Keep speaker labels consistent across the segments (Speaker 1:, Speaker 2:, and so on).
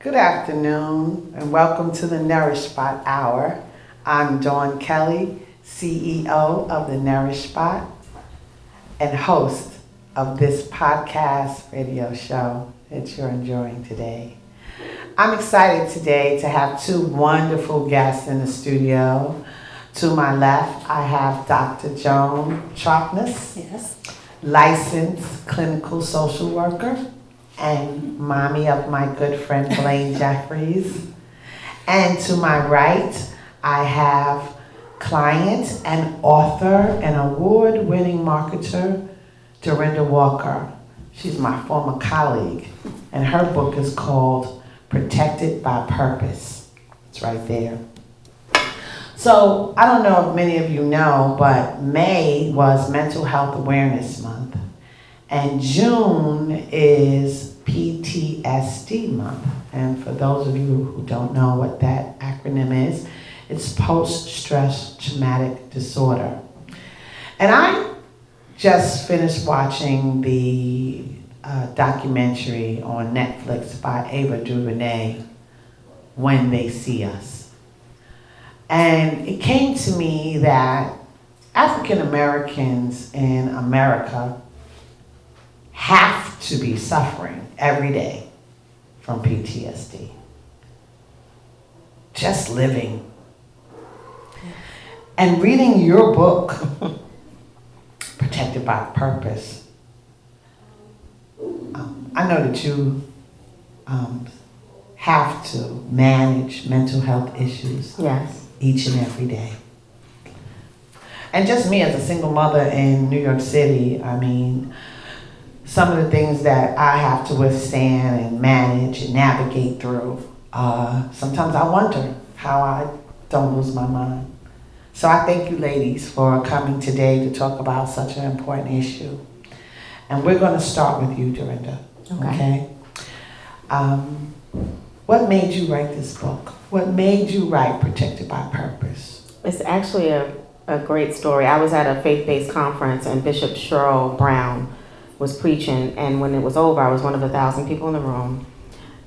Speaker 1: Good afternoon and welcome to the Nourish Spot Hour. I'm Dawn Kelly, CEO of the Nourish Spot and host of this podcast radio show that you're enjoying today. I'm excited today to have two wonderful guests in the studio. To my left, I have Dr. Joan Trockness,
Speaker 2: Yes.
Speaker 1: licensed clinical social worker and mommy of my good friend Blaine Jeffries. And to my right, I have client and author and award-winning marketer, Dorinda Walker. She's my former colleague, and her book is called Protected by Purpose. It's right there. So I don't know if many of you know, but May was Mental Health Awareness Month, and June is PTSD month. And for those of you who don't know what that acronym is, it's post-stress traumatic disorder. And I just finished watching the documentary on Netflix by Ava DuVernay, When They See Us. And it came to me that African Americans in America have to be suffering every day from PTSD. Just living. And reading your book, Protected by Purpose, I know that you have to manage mental health issues
Speaker 2: Yes.
Speaker 1: each and every day. And just me as a single mother in New York City, I mean, some of the things that I have to withstand and manage and navigate through, sometimes I wonder how I don't lose my mind. So I thank you ladies for coming today to talk about such an important issue. And we're going to start with you, Dorinda. Okay? What made you write this book? What made you write Protected by Purpose?
Speaker 2: It's actually a great story. I was at a faith-based conference and Bishop Cheryl Brown was preaching, and when it was over, I was one of 1,000 people in the room.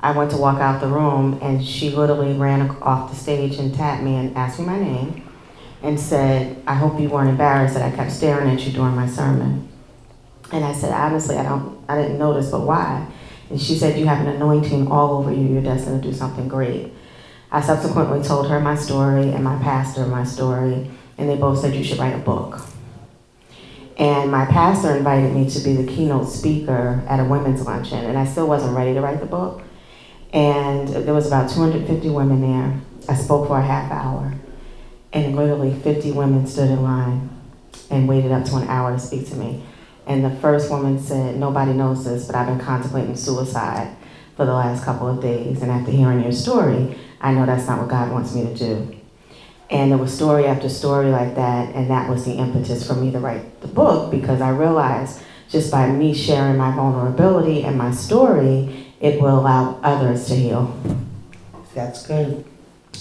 Speaker 2: I went to walk out the room and she literally ran off the stage and tapped me and asked me my name and said, "I hope you weren't embarrassed that I kept staring at you during my sermon." And I said, "Honestly, I didn't notice, but why?" And she said, "You have an anointing all over you. You're destined to do something great." I subsequently told her my story and my pastor my story, and they both said, "You should write a book." And my pastor invited me to be the keynote speaker at a women's luncheon, and I still wasn't ready to write the book. And there was about 250 women there. I spoke for a half hour, and literally 50 women stood in line and waited up to an hour to speak to me. And the first woman said, "Nobody knows this, but I've been contemplating suicide for the last couple of days. And after hearing your story, I know that's not what God wants me to do." And there was story after story like that, and that was the impetus for me to write the book, because I realized just by me sharing my vulnerability and my story, it will allow others to heal.
Speaker 1: That's good.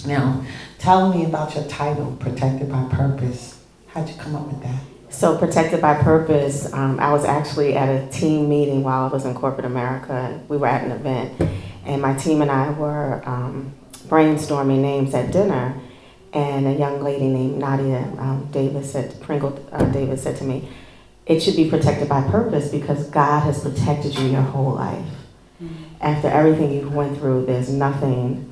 Speaker 1: Now, tell me about your title, Protected by Purpose. How'd you come up with that?
Speaker 2: So Protected by Purpose, I was actually at a team meeting while I was in corporate America. We were at an event, and my team and I were brainstorming names at dinner, and a young lady named Nadia Davis Davis said to me, "It should be protected by purpose because God has protected you your whole life. After everything you went through, there's nothing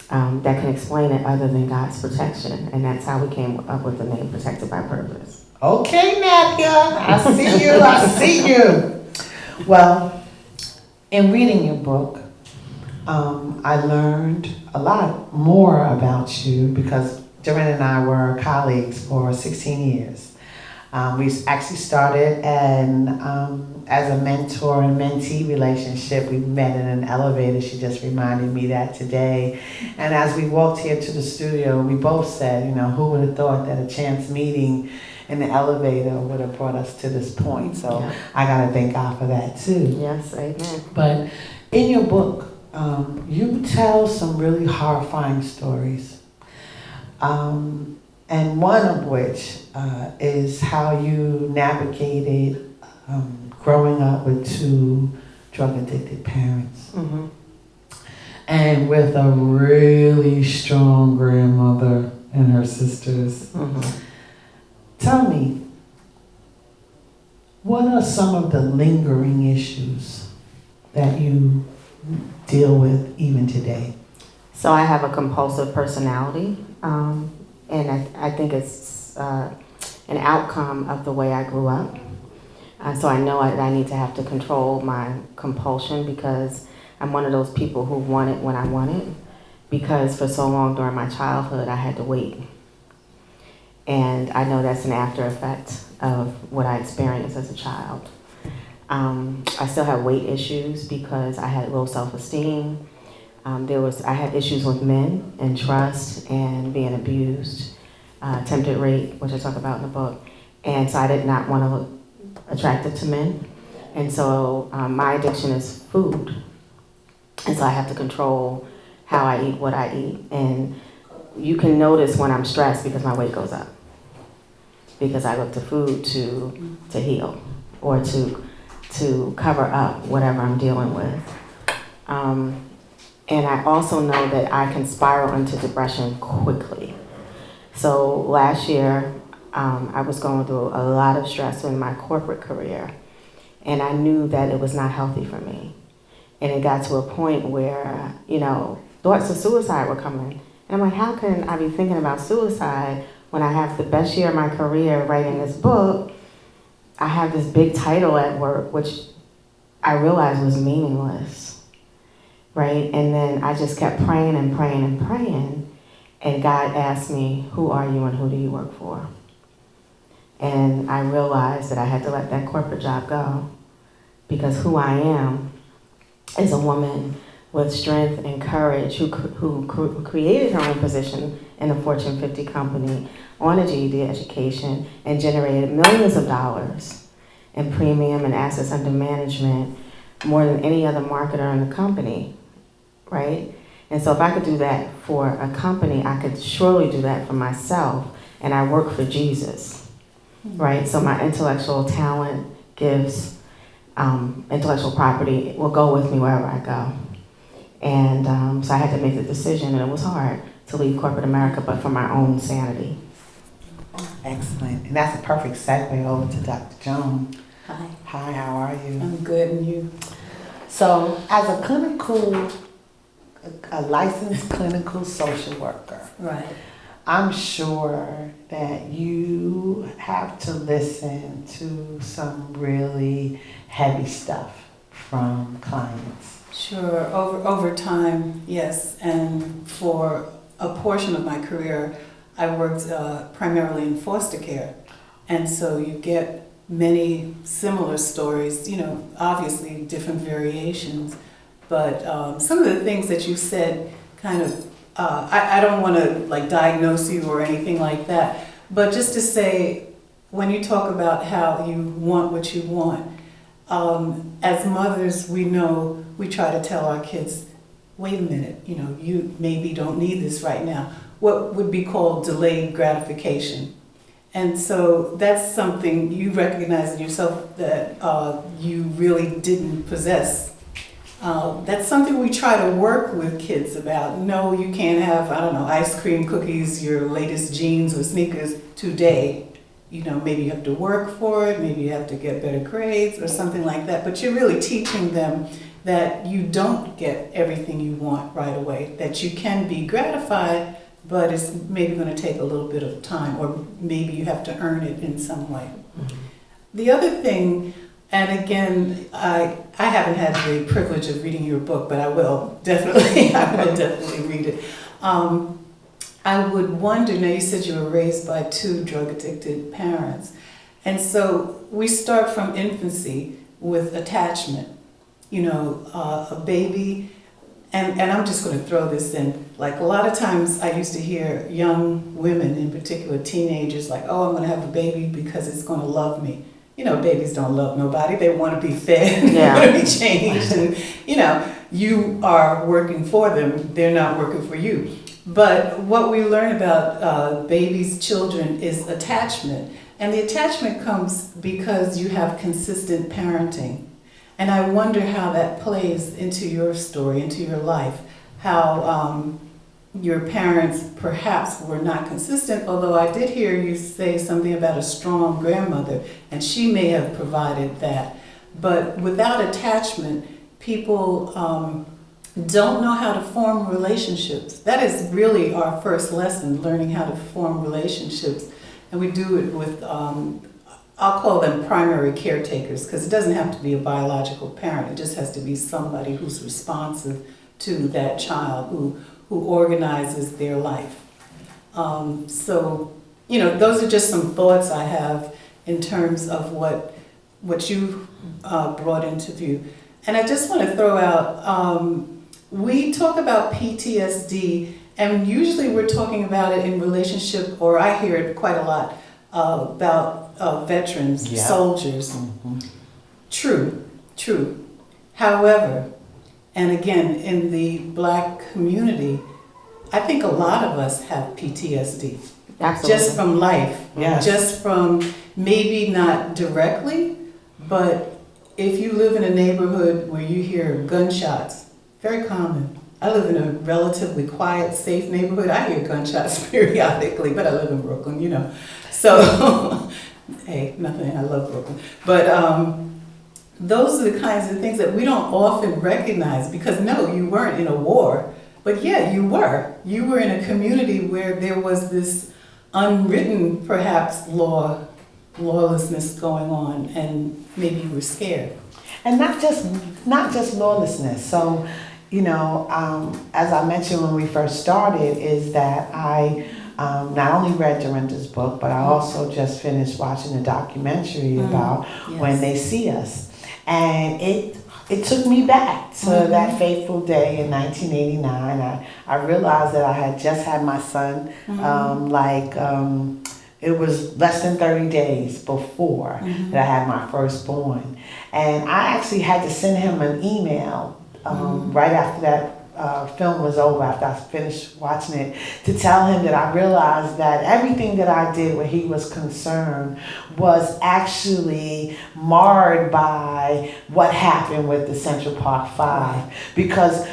Speaker 2: that can explain it other than God's protection." And that's how we came up with the name Protected by Purpose.
Speaker 1: Okay, Nadia, I see you, I see you. Well, in reading your book, I learned a lot more about you because Dorinda and I were colleagues for 16 years. We actually started as a mentor and mentee relationship. We met in an elevator. She just reminded me that today. And as we walked here to the studio, we both said, who would have thought that a chance meeting in the elevator would have brought us to this point. So yeah. I got to thank God for that too.
Speaker 2: Yes, amen.
Speaker 1: But in your book, you tell some really horrifying stories. And one of which is how you navigated growing up with two drug-addicted parents.
Speaker 2: Mm-hmm.
Speaker 1: and with a really strong grandmother and her sisters.
Speaker 2: Mm-hmm.
Speaker 1: Tell me, what are some of the lingering issues that you deal with even today?
Speaker 2: So I have a compulsive personality, and I think it's an outcome of the way I grew up. So I know I need to have to control my compulsion because I'm one of those people who want it when I want it, because for so long during my childhood I had to wait. And I know that's an after effect of what I experienced as a child. I still have weight issues because I had low self-esteem. I had issues with men and trust and being abused, attempted rape, which I talk about in the book. And so I did not want to look attractive to men. And so my addiction is food. And so I have to control how I eat, what I eat. And you can notice when I'm stressed because my weight goes up. Because I look to food to heal or to cover up whatever I'm dealing with. And I also know that I can spiral into depression quickly. So last year, I was going through a lot of stress in my corporate career, and I knew that it was not healthy for me. And it got to a point where, thoughts of suicide were coming. And I'm like, how can I be thinking about suicide when I have the best year of my career writing this book? I have this big title at work, which I realized was meaningless, right? And then I just kept praying and praying and praying. And God asked me, who are you and who do you work for? And I realized that I had to let that corporate job go, because who I am is a woman with strength and courage who created her own position in a Fortune 50 company on a GED education and generated millions of dollars in premium and assets under management, more than any other marketer in the company, right? And so if I could do that for a company, I could surely do that for myself, and I work for Jesus, right? So my intellectual talent, gifts, intellectual property will go with me wherever I go. And so I had to make the decision, and it was hard to leave corporate America, but for my own sanity.
Speaker 1: Excellent. And that's a perfect segue over to Dr. Joan.
Speaker 3: Hi.
Speaker 1: Hi, how are you?
Speaker 3: I'm good, and you?
Speaker 1: So, as a licensed clinical social worker,
Speaker 3: Right.
Speaker 1: I'm sure that you have to listen to some really heavy stuff from clients.
Speaker 3: Sure. Over time, yes. And for a portion of my career, I worked primarily in foster care. And so you get many similar stories, obviously different variations. But some of the things that you said kind of, I don't want to diagnose you or anything like that, but just to say, when you talk about how you want what you want, as mothers, we know we try to tell our kids, wait a minute, you maybe don't need this right now. What would be called delayed gratification. And so that's something you recognize in yourself that you really didn't possess. That's something we try to work with kids about. No, you can't have, ice cream, cookies, your latest jeans or sneakers today. Maybe you have to work for it, maybe you have to get better grades or something like that. But you're really teaching them that you don't get everything you want right away, that you can be gratified, but it's maybe going to take a little bit of time, or maybe you have to earn it in some way. Mm-hmm. The other thing, and again, I haven't had the privilege of reading your book, but I will definitely read it. I would wonder, now you said you were raised by two drug-addicted parents, and so we start from infancy with attachment. A baby, and I'm just going to throw this in, a lot of times I used to hear young women, in particular teenagers, oh, I'm going to have a baby because it's going to love me. Babies don't love nobody. They want to be fed, they want to be changed, and you are working for them. They're not working for you. But what we learn about babies, children, is attachment. And the attachment comes because you have consistent parenting. And I wonder how that plays into your story, into your life. how your parents perhaps were not consistent, although I did hear you say something about a strong grandmother, and she may have provided that. But without attachment, people don't know how to form relationships. That is really our first lesson, learning how to form relationships. And we do it with, I'll call them primary caretakers, because it doesn't have to be a biological parent. It just has to be somebody who's responsive to that child, who organizes their life. So, you know, those are just some thoughts I have in terms of what you brought into view. And I just want to throw out, we talk about PTSD, and usually we're talking about it in relationship, or I hear it quite a lot, about veterans,
Speaker 1: Yeah.
Speaker 3: soldiers.
Speaker 1: Mm-hmm.
Speaker 3: True. However, and again, in the Black community, I think a lot of us have PTSD.
Speaker 2: Absolutely.
Speaker 3: Just from life.
Speaker 1: Yes.
Speaker 3: Just from, maybe not directly, but if you live in a neighborhood where you hear gunshots, very common. I live in a relatively quiet, safe neighborhood. I hear gunshots periodically, but I live in Brooklyn, you know. So, hey, nothing, I love Brooklyn. But those are the kinds of things that we don't often recognize, because no, you weren't in a war, but yeah, you were. You were in a community where there was this unwritten, perhaps, lawlessness going on, and maybe you were scared.
Speaker 1: And not just lawlessness. So, you know, as I mentioned when we first started, is that I not only read Dorinda's book, but I also just finished watching a documentary about
Speaker 3: Yes.
Speaker 1: When They See Us. And it took me back to that fateful day in 1989. I realized that I had just had my son, it was less than 30 days before that I had my firstborn. And I actually had to send him an email right after that film was over, after I finished watching it, to tell him that I realized that everything that I did when he was concerned was actually marred by what happened with the Central Park Five. Because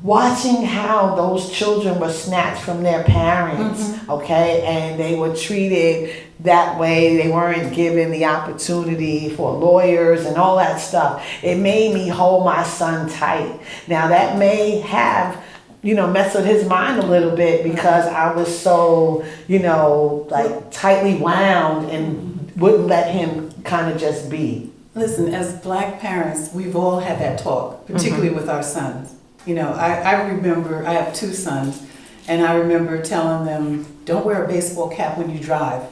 Speaker 1: watching how those children were snatched from their parents, okay, and they were treated that way, they weren't given the opportunity for lawyers and all that stuff, it made me hold my son tight. Now that may have, you know, messed with his mind a little bit, because I was so, you know, like tightly wound and wouldn't let him kind of just be.
Speaker 3: Listen, as Black parents, we've all had that talk, particularly with our sons. You know, I remember, I have two sons, and I remember telling them, don't wear a baseball cap when you drive.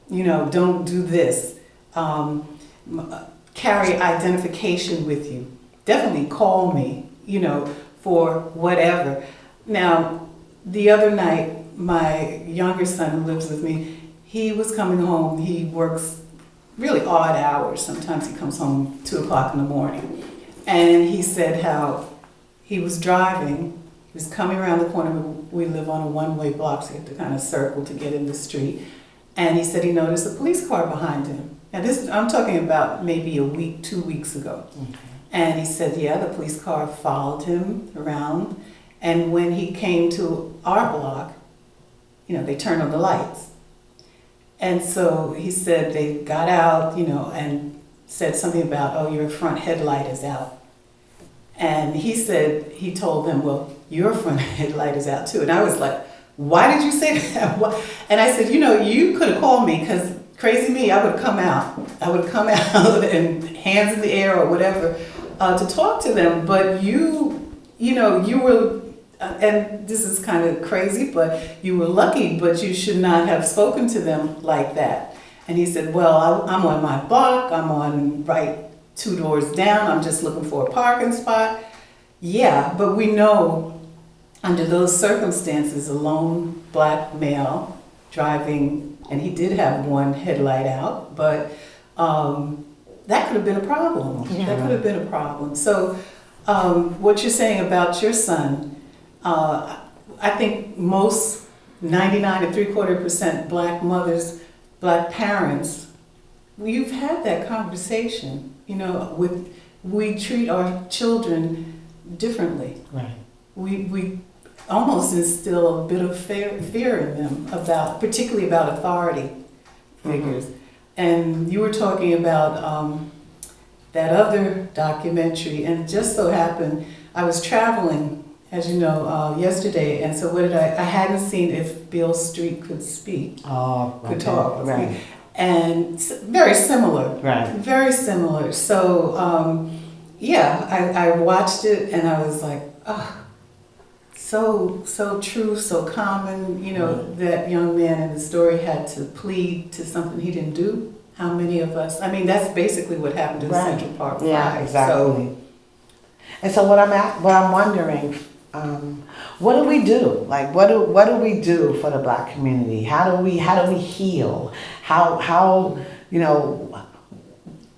Speaker 3: You know, don't do this. Carry identification with you. Definitely call me, you know, for whatever. Now, the other night, my younger son who lives with me, he was coming home. He works really odd hours. Sometimes he comes home 2 o'clock in the morning. And he said how he was driving, he was coming around the corner. We live on a one-way block, so you have to kind of circle to get in the street. And he said he noticed a police car behind him. Now this, I'm talking about maybe a week, 2 weeks ago. And he said, yeah, the police car followed him around. And when he came to our block, you know, they turned on the lights. And so he said they got out, you know, and said something about, oh, your front headlight is out. And he said, he told them, well, your front headlight is out too. And I was like, why did you say that? And I said, you know, you could have called me, because crazy me, I would have come out. I would have come out and hands in the air or whatever to talk to them. But you know, you were, and this is kind of crazy, but you were lucky, but you should not have spoken to them like that. And he said, well, I'm on my block. I'm on right 2 doors down. I'm just looking for a parking spot. Yeah, but we know under those circumstances, a lone Black male driving, and he did have one headlight out, but that could have been a problem.
Speaker 2: Yeah.
Speaker 3: That could have been a problem. So what you're saying about your son, I think most 99.75% Black mothers, Black parents, you've had that conversation. You know, we treat our children differently.
Speaker 1: Right.
Speaker 3: we almost instill a bit of fear in them particularly about authority figures. And you were talking about that other documentary, and it just so happened I was traveling, as you know, yesterday, and so I hadn't seen If Beale Street Could Speak.
Speaker 1: Oh,
Speaker 3: Could
Speaker 1: okay.
Speaker 3: talk.
Speaker 1: Right.
Speaker 3: And very similar.
Speaker 1: Right.
Speaker 3: Very similar. So, yeah, I watched it and I was like, oh, so true, so common. You know, that young man in the story had to plead to something he didn't do. How many of us? I mean, that's basically what happened in
Speaker 1: Right.
Speaker 3: Central Park.
Speaker 2: Yeah,
Speaker 3: Five.
Speaker 1: Exactly.
Speaker 3: So,
Speaker 1: And so what I'm wondering, what do we do? Like, what do we do for the Black community? How do we heal? How you know?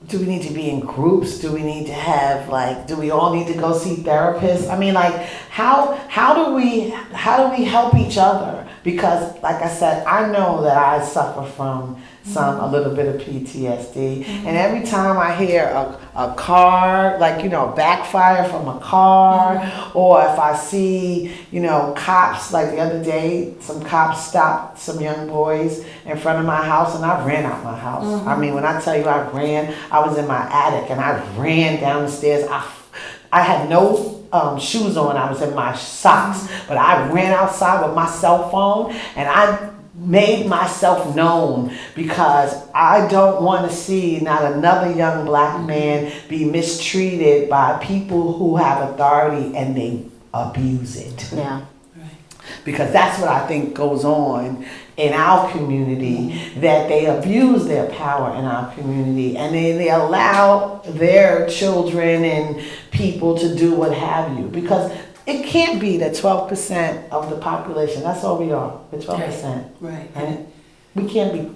Speaker 1: Do we need to be in groups? Do we need to have do we all need to go see therapists? I mean, like, how do we help each other? Because, like I said, I know that I suffer from a little bit of PTSD, and every time I hear a car, backfire from a car, or if I see, cops, like the other day, some cops stopped some young boys in front of my house, and I ran out my house. I mean, when I tell you I ran, I was in my attic, and I ran down the stairs. I had no shoes on. I was in my socks, but I ran outside with my cell phone, and I made myself known because I don't want to see not another young Black man be mistreated by people who have authority and they abuse it.
Speaker 2: Yeah.
Speaker 1: Because that's what I think goes on in our community, that they abuse their power in our community, and they allow their children and people to do what have you. Because it can't be that 12% of the population, that's all we are, we're 12%.
Speaker 3: right.
Speaker 1: And we can't be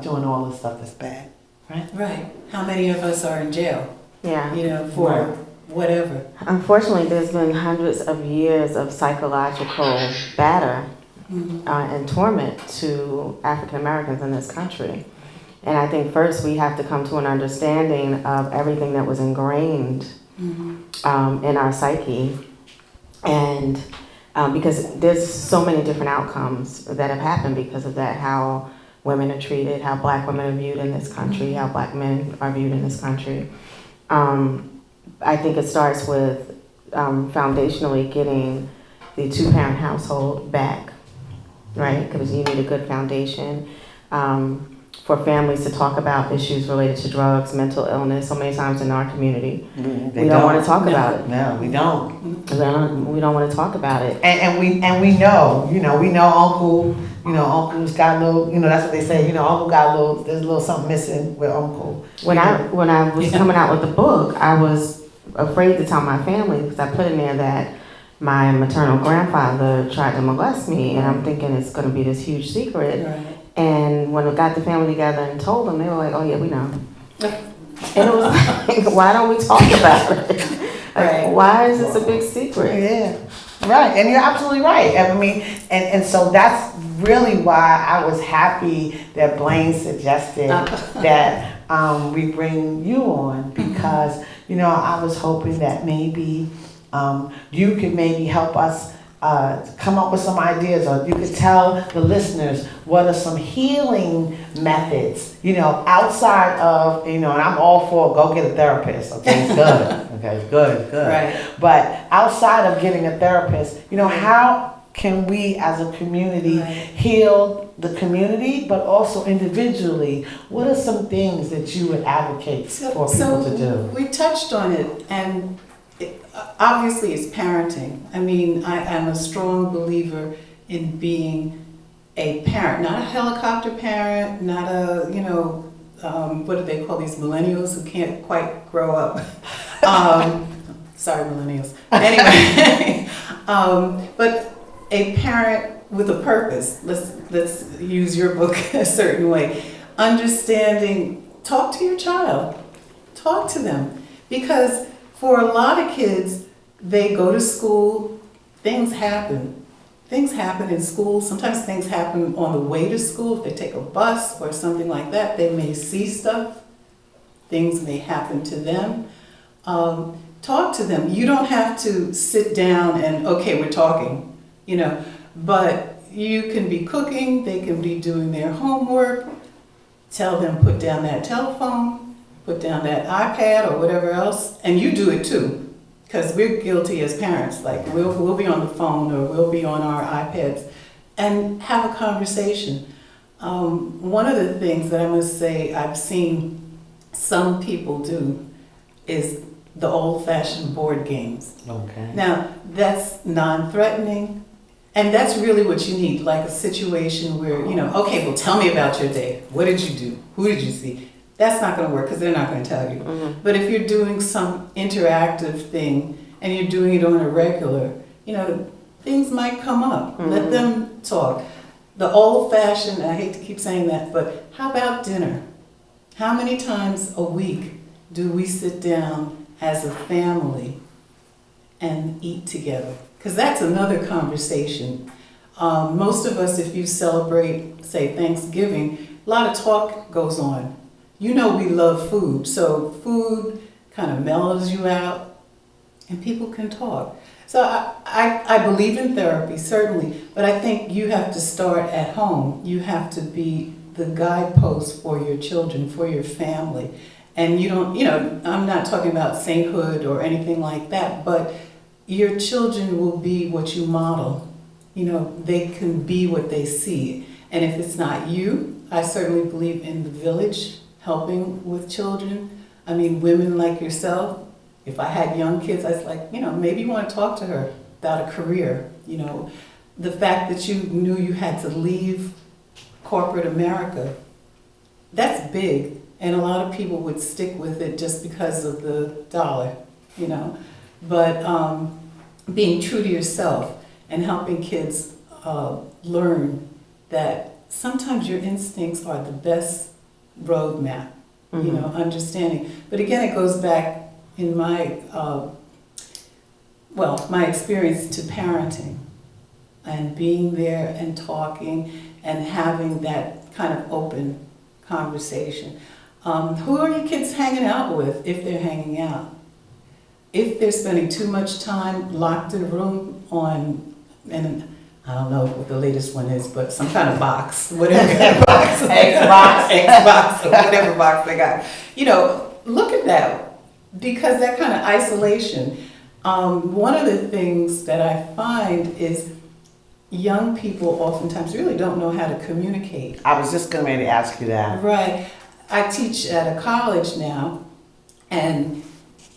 Speaker 1: doing all this stuff that's bad, right?
Speaker 3: Right. How many of us are in jail?
Speaker 2: Yeah.
Speaker 3: For
Speaker 1: Right.
Speaker 3: whatever.
Speaker 2: Unfortunately, there's been hundreds of years of psychological batter and torment to African Americans in this country. And I think first we have to come to an understanding of everything that was ingrained in our psyche. And because there's so many different outcomes that have happened because of that, how women are treated, how Black women are viewed in this country, how Black men are viewed in this country. I think it starts with foundationally getting the two-parent household back, right? Because you need a good foundation for families to talk about issues related to drugs, mental illness. So many times in our community, we don't want to talk about it.
Speaker 1: No, we don't.
Speaker 2: We don't want to talk about it.
Speaker 1: And we know, we know Uncle, Uncle's got a little, that's what they say, Uncle got there's a little something missing with Uncle.
Speaker 2: When I was coming out with the book, I was afraid to tell my family because I put in there that my maternal grandfather tried to molest me, and I'm thinking it's going to be this huge secret.
Speaker 3: Right.
Speaker 2: And when I got the family together and told them, they were like, "Oh yeah, we know." And it was like, why don't we talk about it?
Speaker 3: Right.
Speaker 2: Why is this a big secret?
Speaker 1: Yeah, right, and you're absolutely right. I mean, and so that's really why I was happy that Blaine suggested that we bring you on, because I was hoping that maybe you could maybe help us come up with some ideas, or you could tell the listeners what are some healing methods, outside of, and I'm all for go get a therapist, okay, it's good, okay, good.
Speaker 3: Right.
Speaker 1: But outside of getting a therapist, how can we as a community heal the community, but also individually? What are some things that you would advocate for people to do?
Speaker 3: We touched on it, and obviously it's parenting. I mean, I'm a strong believer in being a parent, not a helicopter parent, not a, what do they call these millennials who can't quite grow up? Sorry, millennials. Anyway, but a parent with a purpose. Let's use your book a certain way. Understanding, talk to your child. Talk to them. Because for a lot of kids, they go to school, things happen. Things happen in school. Sometimes things happen on the way to school. If they take a bus or something like that, they may see stuff. Things may happen to them. talk to them. You don't have to sit down and, okay, we're talking, but you can be cooking, they can be doing their homework, tell them put down that telephone, put down that iPad or whatever else, and you do it too, because we're guilty as parents. Like we'll be on the phone or we'll be on our iPads and have a conversation. One of the things that I must say I've seen some people do is the old-fashioned board games.
Speaker 1: Okay.
Speaker 3: Now, that's non-threatening, and that's really what you need, like a situation where, okay, well, tell me about your day. What did you do? Who did you see? That's not going to work because they're not going to tell you.
Speaker 2: Mm-hmm.
Speaker 3: But if you're doing some interactive thing and you're doing it on a regular, things might come up.
Speaker 2: Mm-hmm.
Speaker 3: Let them talk. The old-fashioned, I hate to keep saying that, but how about dinner? How many times a week do we sit down as a family and eat together? Because that's another conversation. Most of us, if you celebrate, say, Thanksgiving, a lot of talk goes on. We love food, so food kind of mellows you out, and people can talk. So I believe in therapy, certainly, but I think you have to start at home. You have to be the guidepost for your children, for your family. And you don't, I'm not talking about sainthood or anything like that, but your children will be what you model. They can be what they see. And if it's not you, I certainly believe in the village, helping with children. I mean, women like yourself, if I had young kids, I was like, maybe you want to talk to her about a career. The fact that you knew you had to leave corporate America, that's big. And a lot of people would stick with it just because of the dollar, But being true to yourself and helping kids learn that sometimes your instincts are the best roadmap, understanding. But again, it goes back in my, my experience to parenting and being there and talking and having that kind of open conversation. Who are your kids hanging out with if they're hanging out? If they're spending too much time locked in a room and I don't know what the latest one is, but some kind of box, whatever kind of box. Xbox, or whatever box they got. Look at that, because that kind of isolation. One of the things that I find is young people oftentimes really don't know how to communicate.
Speaker 1: I was just going to ask you that.
Speaker 3: Right. I teach at a college now, and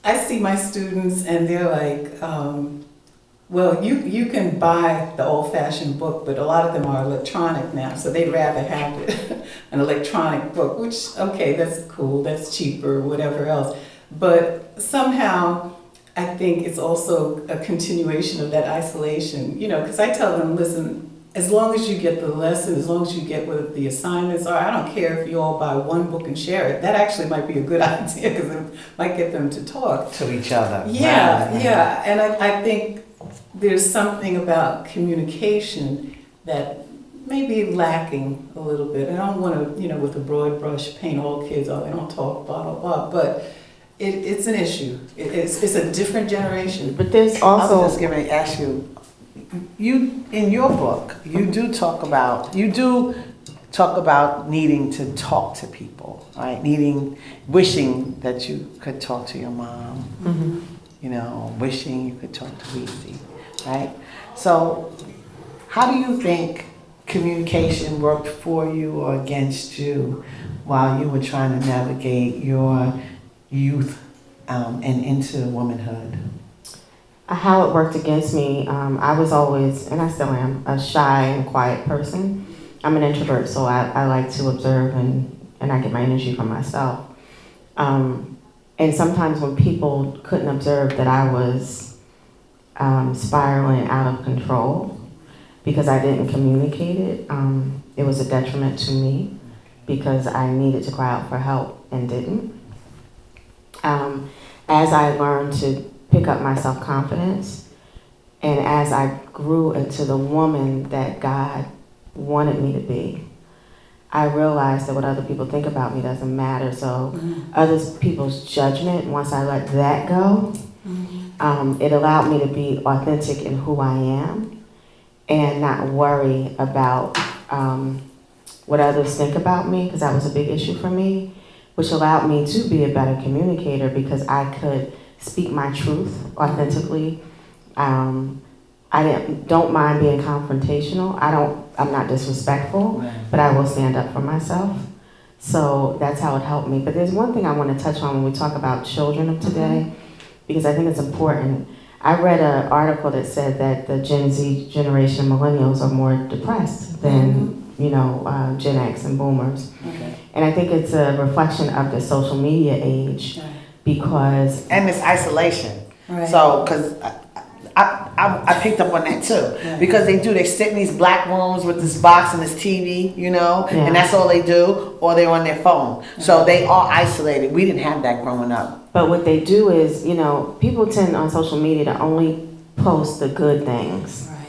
Speaker 3: I see my students and they're like, you can buy the old-fashioned book, but a lot of them are electronic now, so they'd rather have an electronic book, which, okay, that's cool, that's cheaper, whatever else. But somehow, I think it's also a continuation of that isolation, because I tell them, listen, as long as you get the lesson, as long as you get what the assignments are, I don't care if you all buy one book and share it. That actually might be a good idea because it might get them to talk
Speaker 1: To each other.
Speaker 3: Yeah,
Speaker 1: Right.
Speaker 3: yeah. And I think there's something about communication that may be lacking a little bit. And I don't want to, with a broad brush, paint all kids, they don't talk, blah, blah, blah. But it's an issue. It's a different generation.
Speaker 2: But there's
Speaker 1: I was
Speaker 2: also
Speaker 1: just going to ask you, in your book, you do talk about needing to talk to people, right? Wishing that you could talk to your mom, wishing you could talk to Reese, right? So how do you think communication worked for you or against you while you were trying to navigate your youth and into womanhood?
Speaker 2: how it worked against me. I was always, and I still am, a shy and quiet person. I'm an introvert, so I like to observe and I get my energy from myself. And sometimes when people couldn't observe that I was spiraling out of control because I didn't communicate it, it was a detriment to me because I needed to cry out for help and didn't. As I learned to pick up my self-confidence and as I grew into the woman that God wanted me to be, I realized that what other people think about me doesn't matter. So other people's judgment, once I let that go, It allowed me to be authentic in who I am and not worry about what others think about me, because that was a big issue for me, which allowed me to be a better communicator because I could speak my truth authentically. Don't mind being confrontational. I'm not disrespectful, but I will stand up for myself. So that's how it helped me. But there's one thing I want to touch on when we talk about children of today, because I think it's important. I read an article that said that the Gen Z generation, millennials, are more depressed than Gen X and boomers.
Speaker 3: Okay.
Speaker 2: And I think it's a reflection of the social media age because...
Speaker 1: And it's isolation.
Speaker 3: Right.
Speaker 1: So, because I picked up on that too.
Speaker 3: Right.
Speaker 1: Because they sit in these black rooms with this box and this TV,
Speaker 2: Yeah.
Speaker 1: and that's all they do, or they're on their phone. So they are isolated. We didn't have that growing up.
Speaker 2: But what they do is, people tend on social media to only post the good things.
Speaker 3: Right.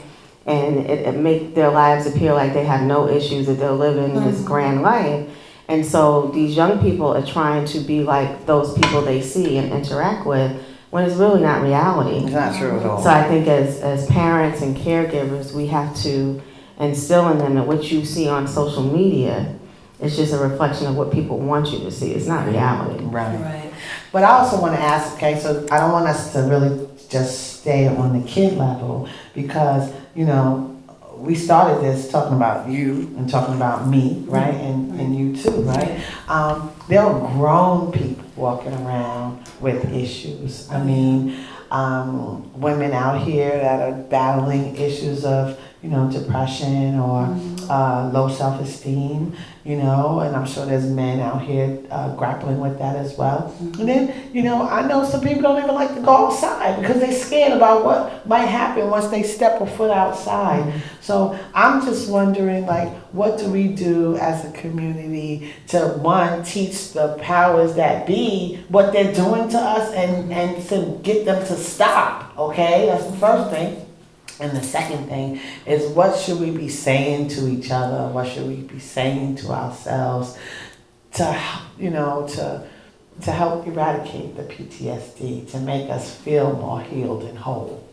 Speaker 2: And it make their lives appear like they have no issues, that they're living this grand life. And so these young people are trying to be like those people they see and interact with, when it's really not reality.
Speaker 1: It's not true at all.
Speaker 2: So I think as parents and caregivers, we have to instill in them that what you see on social media is just a reflection of what people want you to see. It's not reality.
Speaker 1: Right.
Speaker 3: Right.
Speaker 1: But I also want to ask, okay, so I don't want us to really just stay on the kid level because, we started this talking about you and talking about me, right? And you too, right? There are grown people walking around with issues. I mean, women out here that are battling issues of, depression or low self-esteem, and I'm sure there's men out here grappling with that as well. And then, I know some people don't even like to go outside because they're scared about what might happen once they step a foot outside. So I'm just wondering, what do we do as a community to, one, teach the powers that be what they're doing to us and to get them to stop, okay? That's the first thing. And the second thing is, what should we be saying to each other? What should we be saying to ourselves to, to help eradicate the PTSD, to make us feel more healed and whole?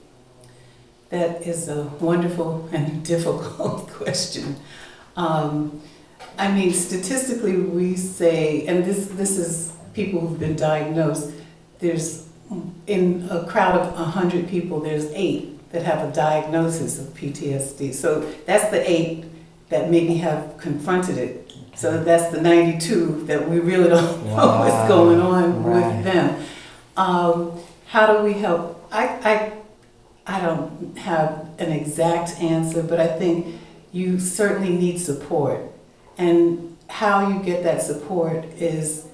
Speaker 3: That is a wonderful and difficult question. Statistically, we say, and this is people who've been diagnosed, there's, in a crowd of 100 people, there's 8 that have a diagnosis of PTSD. So that's the 8 that maybe have confronted it. So that's the 92 that we really don't know what's going on with them. How do we help? I don't have an exact answer, but I think you certainly need support. And how you get that support is,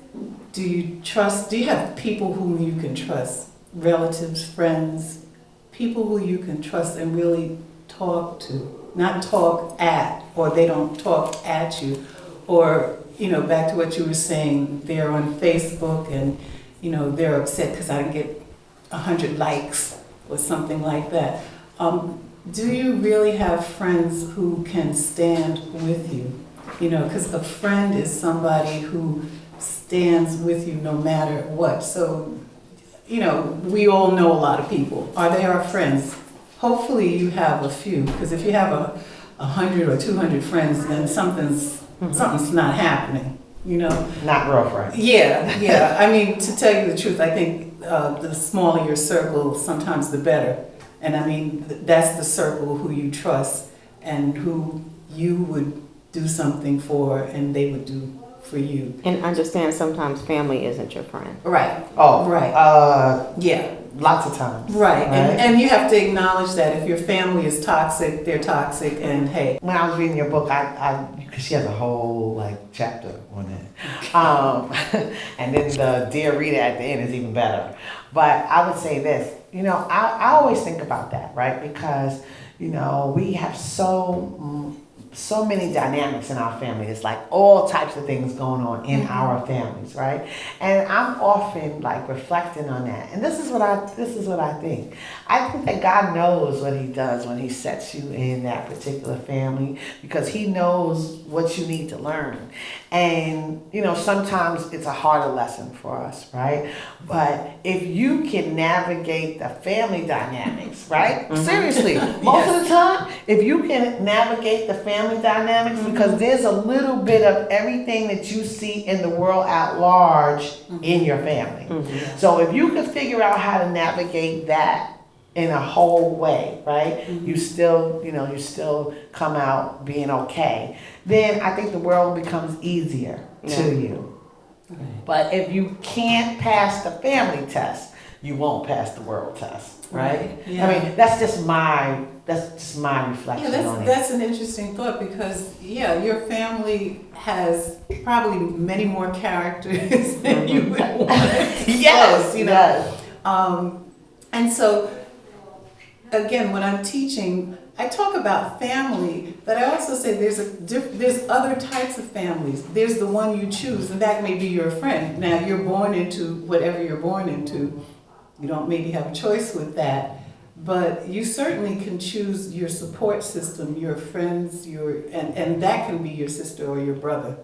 Speaker 3: do you have people whom you can trust? Relatives, friends, people who you can trust and really talk to, not talk at, or they don't talk at you. Or, back to what you were saying, they're on Facebook and, they're upset because I didn't get 100 likes or something like that. Do you really have friends who can stand with you? Because a friend is somebody who stands with you no matter what. So, we all know a lot of people. Are they our friends? Hopefully you have a few, because if you have 100 or 200 friends, then something's not happening,
Speaker 1: Not real friends.
Speaker 3: Yeah. I mean, to tell you the truth, I think the smaller your circle, sometimes the better. And I mean, that's the circle who you trust and who you would do something for and they would do for you.
Speaker 2: And understand sometimes family isn't your friend.
Speaker 3: Right.
Speaker 1: Oh,
Speaker 3: right. Yeah.
Speaker 1: Lots of times.
Speaker 3: Right. And you have to acknowledge that if your family is toxic, they're toxic, and hey.
Speaker 1: When I was reading your book, because she has a whole chapter on it, and then the Dear Reader at the end is even better. But I would say this, I always think about that, right? Because we have so many dynamics in our family. It's all types of things going on in our families, right? And I'm often reflecting on that. And this is what I think. I think that God knows what He does when He sets you in that particular family, because He knows what you need to learn. And, sometimes it's a harder lesson for us, right? But if you can navigate the family dynamics, right? Seriously, most of the time, if you can navigate the family dynamics, because there's a little bit of everything that you see in the world at large in your family. So if you can figure out how to navigate that in a whole way, right? You still, you still come out being okay. Then I think the world becomes easier to you. But if you can't pass the family test, you won't pass the world test, right?
Speaker 3: Yeah.
Speaker 1: I mean, that's just my reflection on it.
Speaker 3: That's an interesting thought because your family has probably many more characters than you would want.
Speaker 1: Yes,
Speaker 3: Yes. And so again, when I'm teaching, I talk about family, but I also say there's other types of families. There's the one you choose, and that may be your friend. Now, you're born into whatever you're born into. You don't maybe have a choice with that, but you certainly can choose your support system, your friends, and that can be your sister or your brother.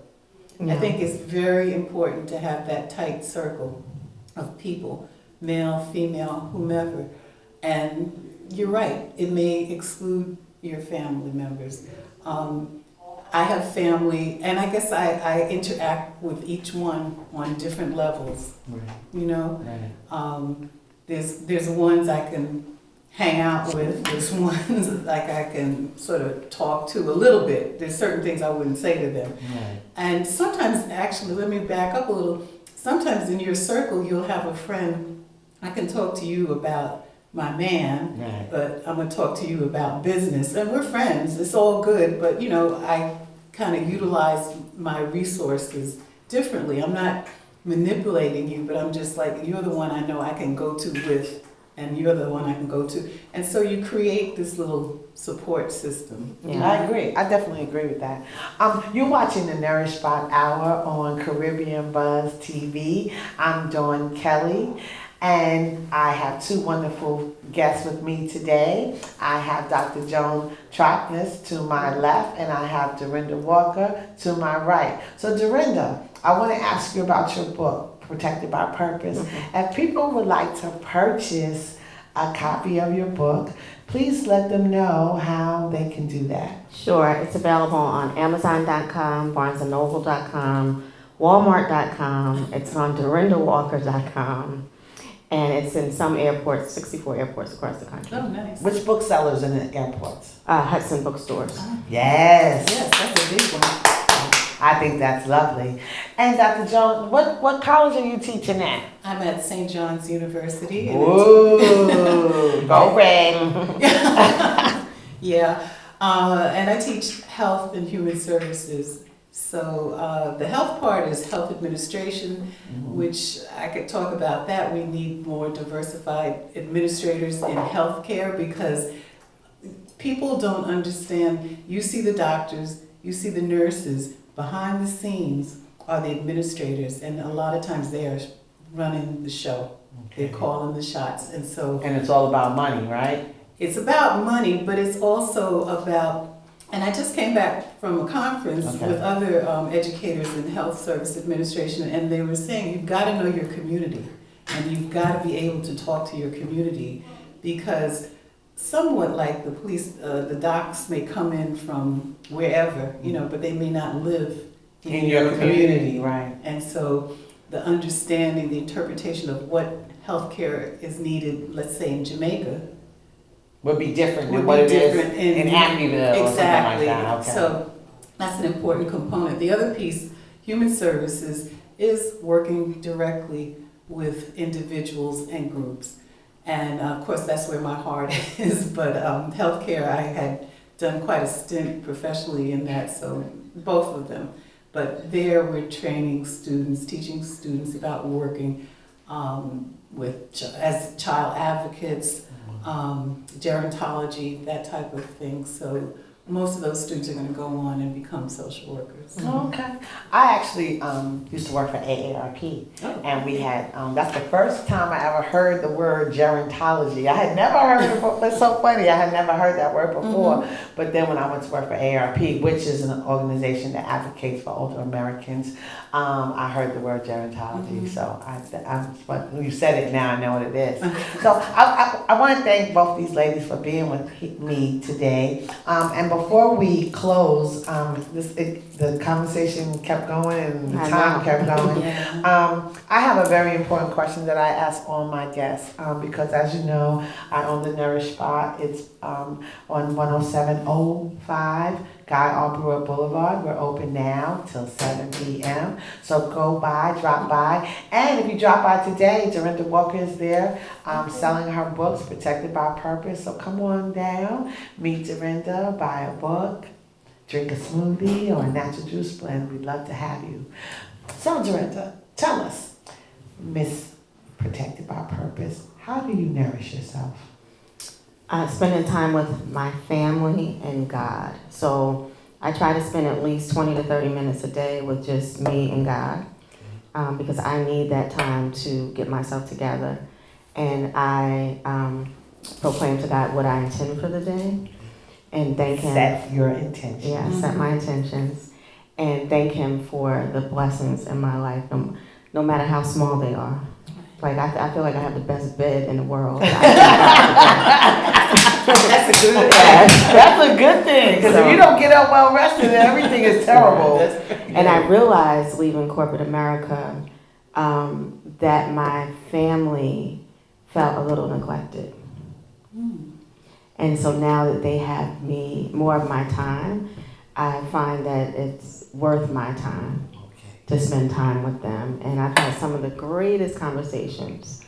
Speaker 3: I think it's very important to have that tight circle of people, male, female, whomever, and you're right, it may exclude your family members. I have family, and I guess I interact with each one on different levels,
Speaker 1: Right.
Speaker 3: There's ones I can hang out with, there's ones like I can sort of talk to a little bit. There's certain things I wouldn't say to them.
Speaker 1: Right.
Speaker 3: And sometimes, actually, let me back up a little, sometimes in your circle you'll have a friend, I can talk to you about my man,
Speaker 1: Right.
Speaker 3: but I'm going to talk to you about business. And we're friends, it's all good, but I kind of utilize my resources differently. I'm not manipulating you, but I'm just like, you're the one I know I can go to with, and you're the one I can go to. And so you create this little support system.
Speaker 2: Yeah.
Speaker 1: I agree. I definitely agree with that. You're watching the Nourish Spot Hour on Caribbean Buzz TV. I'm Dawn Kelly. And I have two wonderful guests with me today. I have Dr. Joan Trockness to my left, and I have Dorinda Walker to my right. So Dorinda, I want to ask you about your book, Protected by Purpose. If people would like to purchase a copy of your book, please let them know how they can do that.
Speaker 2: Sure, it's available on Amazon.com, BarnesandNoble.com, Walmart.com. It's on DorindaWalker.com. And it's in some airports, 64 airports across the country.
Speaker 3: Oh, nice.
Speaker 1: Which booksellers in the airports?
Speaker 2: Hudson Bookstores.
Speaker 1: Yes.
Speaker 3: Yes, that's a big one.
Speaker 1: I think that's lovely. And Dr. Jones, what college are you teaching at?
Speaker 3: I'm at St. John's University. And
Speaker 1: Ooh, go red.
Speaker 3: Yeah, and I teach health and human services. So the health part is health administration, which I could talk about that. We need more diversified administrators in healthcare because people don't understand. You see the doctors, you see the nurses. Behind the scenes are the administrators, and a lot of times they are running the show.
Speaker 1: Okay.
Speaker 3: They're calling the shots, and so
Speaker 1: And it's all about money, right?
Speaker 3: it's about money, but it's also about. And I just came back from a conference with other educators in health service administration, and they were saying you've got to know your community, and you've got to be able to talk to your community, because somewhat like the police, the docs may come in from wherever, but they may not live in your community.
Speaker 1: Right.
Speaker 3: And so the understanding, the interpretation of what healthcare is needed, let's say in Jamaica,
Speaker 1: Would be different than
Speaker 3: would
Speaker 1: what
Speaker 3: be
Speaker 1: it is
Speaker 3: different
Speaker 1: in Amityville or
Speaker 3: exactly.
Speaker 1: something like that. Okay.
Speaker 3: So that's an important component. The other piece, human services, is working directly with individuals and groups. And of course, that's where my heart is. But healthcare, I had done quite a stint professionally in that, so both of them. But there we're training students, teaching students about working as child advocates, gerontology, that type of thing. So most of those students are going to go on and become social workers.
Speaker 1: Okay. I actually used to work for AARP, and we had, that's the first time I ever heard the word gerontology. I had never heard it before. It's so funny. I had never heard that word before. But then when I went to work for AARP, which is an organization that advocates for older Americans, I heard the word gerontology. So when you said it now, I know what it is. So I want to thank both these ladies for being with me today. And before we close, the conversation kept going and the time kept going. I have a very important question that I ask all my guests because, as you know, I own the Nourish Spot. It's on 10705 Guy Arbor Boulevard. We're open now till 7 p.m. So go by, drop by. And if you drop by today, Dorinda Walker is there selling her books, Protected by Purpose. So come on down, meet Dorinda, buy a book, drink a smoothie or a natural juice blend. We'd love to have you. So Dorinda, tell us, Miss Protected by Purpose, how do you nourish yourself?
Speaker 2: Spending time with my family and God. So I try to spend at least 20 to 30 minutes a day with just me and God because I need that time to get myself together. And I proclaim to God what I intend for the day and thank Him.
Speaker 1: Set your intentions.
Speaker 2: Yeah, set my intentions and thank Him for the blessings in my life, no matter how small they are. Like, I feel like I have the best bed in the world.
Speaker 1: That's a good thing. That's a good thing. Because if you don't get up well rested, everything is terrible.
Speaker 2: And I realized leaving corporate America that my family felt a little neglected. And so now that they have me, more of my time, I find that it's worth my time to spend time with them. And I've had some of the greatest conversations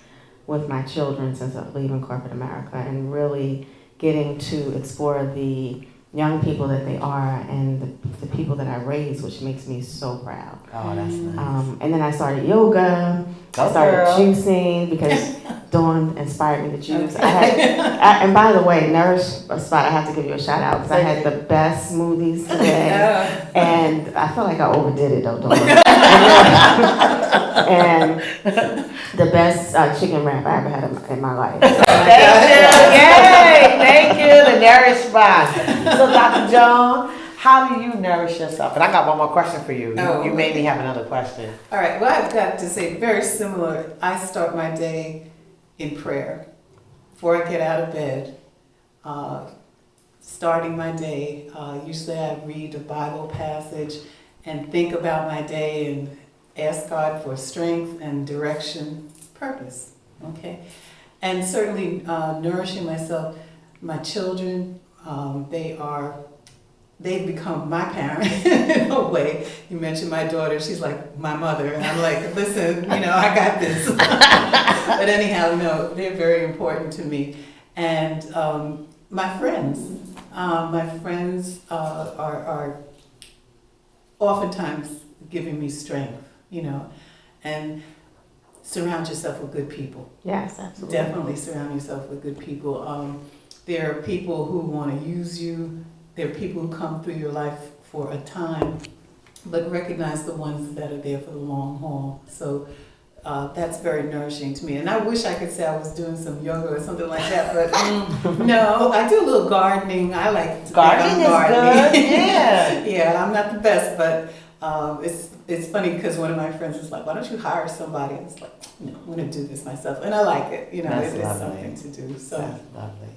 Speaker 2: with my children since leaving corporate America and really getting to explore the young people that they are and the people that I raised, which makes me so proud.
Speaker 1: Oh, that's nice.
Speaker 2: And then I started yoga. I started juicing because Dawn inspired me to juice. And by the way, Nourish Spot, I have to give you a shout out because I had the best smoothies today. And I feel like I overdid it though, Dawn. And the best chicken wrap I ever had in my life.
Speaker 1: Thank you. Yay! Thank you, the Nourish Spot. So, Dr. Joan, how do you nourish yourself? And I got one more question for you. You made me have another question.
Speaker 3: All right. Well, I've got to say, very similar. I start my day in prayer before I get out of bed. Starting my day, usually I read a Bible passage and think about my day and ask God for strength and direction, purpose. Okay, and certainly nourishing myself. My children, they've become my parent in a way. You mentioned my daughter, she's like my mother, and I'm like, listen, I got this. But anyhow, no, they're very important to me. And my friends are oftentimes giving me strength, and surround yourself with good people.
Speaker 2: Yes, absolutely.
Speaker 3: Definitely surround yourself with good people. There are people who want to use you. There are people who come through your life for a time, but recognize the ones that are there for the long haul. So that's very nourishing to me. And I wish I could say I was doing some yoga or something like that, but no, I do a little gardening. I like to
Speaker 1: gardening. Is good. Yeah.
Speaker 3: Yeah, I'm not the best, but it's funny because one of my friends is like, why don't you hire somebody? And it's like, no, I'm going to do this myself. And I like it. It's something to do. So.
Speaker 1: That's lovely.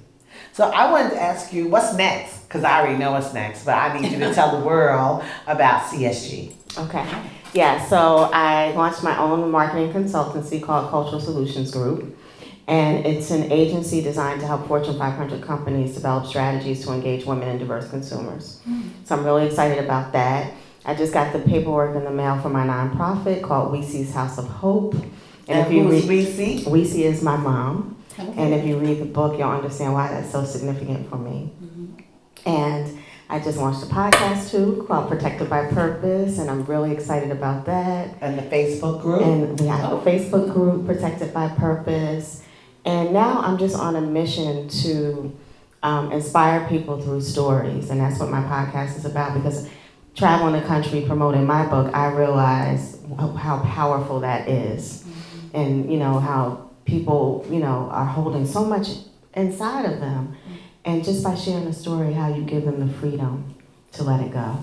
Speaker 1: So I wanted to ask you, what's next? Because I already know what's next, but I need you to tell the world about CSG.
Speaker 2: Okay. Yeah, so I launched my own marketing consultancy called Cultural Solutions Group. And it's an agency designed to help Fortune 500 companies develop strategies to engage women and diverse consumers. So I'm really excited about that. I just got the paperwork in the mail for my nonprofit called WeSee's House of Hope.
Speaker 1: And if you read WeSee?
Speaker 2: WeSee is my mom.
Speaker 3: Okay.
Speaker 2: And if you read the book, you'll understand why that's so significant for me. And I just launched a podcast too called Protected by Purpose, and I'm really excited about that.
Speaker 1: And the Facebook group?
Speaker 2: And we have a Facebook group, Protected by Purpose. And now I'm just on a mission to inspire people through stories, and that's what my podcast is about. Because traveling the country promoting my book, I realize how powerful that is, and how people are holding so much inside of them, and just by sharing a story, how you give them the freedom to let it go.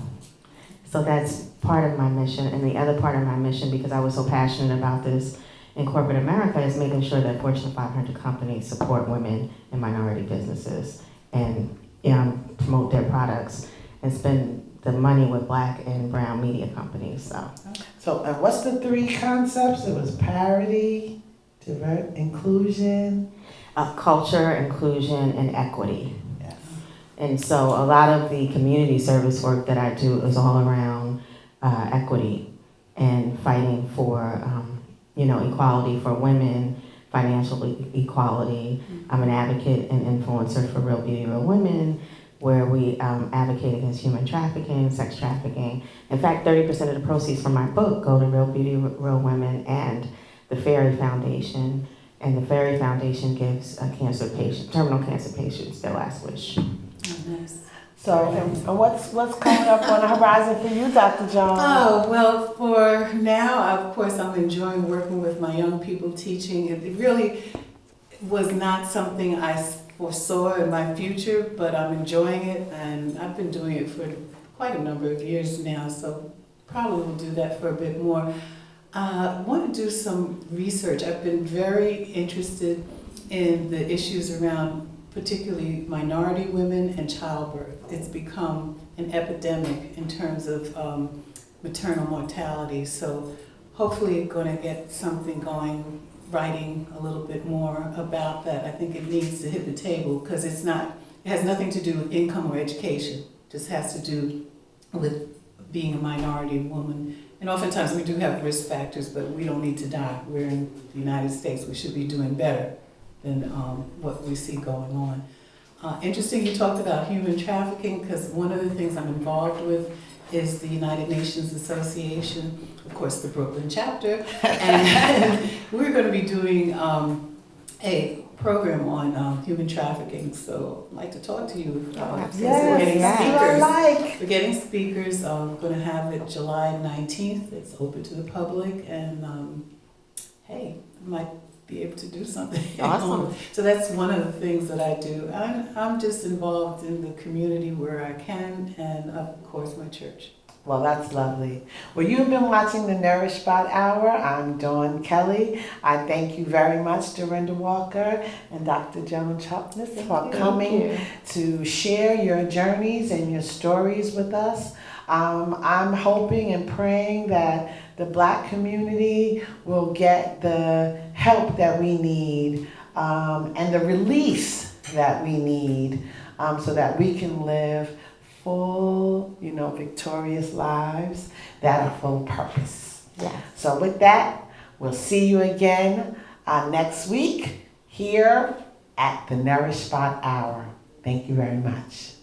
Speaker 2: So that's part of my mission, and the other part of my mission, because I was so passionate about this in corporate America, is making sure that Fortune 500 companies support women and minority businesses and promote their products and spend the money with Black and brown media companies.
Speaker 1: So, and what's the 3 concepts? It was parity, inclusion,
Speaker 2: culture, inclusion, and equity.
Speaker 1: yes.
Speaker 2: And so a lot of the community service work that I do is all around equity and fighting for equality for women, financial equality. I'm an advocate and influencer for Real Beauty, Real Women, where we advocate against human trafficking, sex trafficking. In fact, 30% of the proceeds from my book go to Real Beauty, Real Women and the Ferry Foundation. And the Ferry Foundation gives terminal cancer patients their last wish.
Speaker 3: Oh, nice.
Speaker 1: So, and what's coming up on the horizon for you, Dr. Jones?
Speaker 3: Oh, well, for now, of course, I'm enjoying working with my young people, teaching. It really was not something I foresaw in my future, but I'm enjoying it, and I've been doing it for quite a number of years now, so probably will do that for a bit more. I want to do some research. I've been very interested in the issues around particularly minority women and childbirth. It's become an epidemic in terms of maternal mortality, so hopefully going to get something going, writing a little bit more about that. I think it needs to hit the table because it has nothing to do with income or education. It just has to do with being a minority woman. And oftentimes we do have risk factors, but we don't need to die. We're in the United States. We should be doing better than what we see going on. Interesting you talked about human trafficking, because one of the things I'm involved with is the United Nations Association, of course the Brooklyn chapter, and we're going to be doing a program on human trafficking, so I'd like to talk to you. We're getting speakers. We're going to have it July 19th. It's open to the public, and hey, I might be able to do something.
Speaker 2: Awesome.
Speaker 3: So that's one of the things that I do. I'm just involved in the community where I can, and of course my church.
Speaker 1: Well, that's lovely. Well, you've been watching the Nourish Spot Hour. I'm Dawn Kelly. I thank you very much, Dorinda Walker and Dr. Joan Chupness, for coming to share your journeys and your stories with us. I'm hoping and praying that the Black community will get the help that we need and the release that we need so that we can live full, victorious lives that are full of purpose.
Speaker 2: Yeah.
Speaker 1: So with that, we'll see you again next week here at the Nourish Spot Hour. Thank you very much.